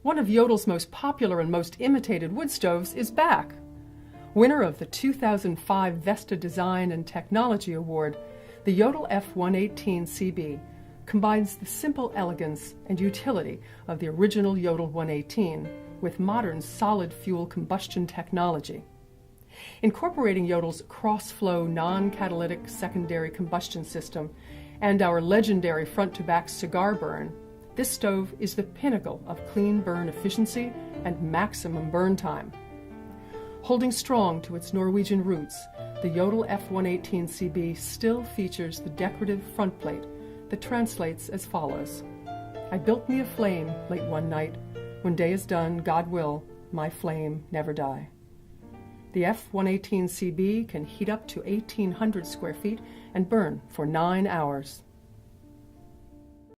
One of Jotul's most popular and most imitated wood stoves is back. Winner of the 2005 Vesta Design and Technology Award, the JØTUL F 118CB combines the simple elegance and utility of the original JØTUL 118 with modern solid fuel combustion technology. Incorporating JØTUL's cross-flow non-catalytic secondary combustion system and our legendary front-to-back cigar burn, this stove is the pinnacle of clean burn efficiency and maximum burn time. Holding strong to its Norwegian roots, the JØTUL F 118CB still features the decorative front plate that translates as follows: I built me a flame late one night. When day is done, God will, my flame never die. The F118CB can heat up to 1,800 square feet and burn for 9 hours.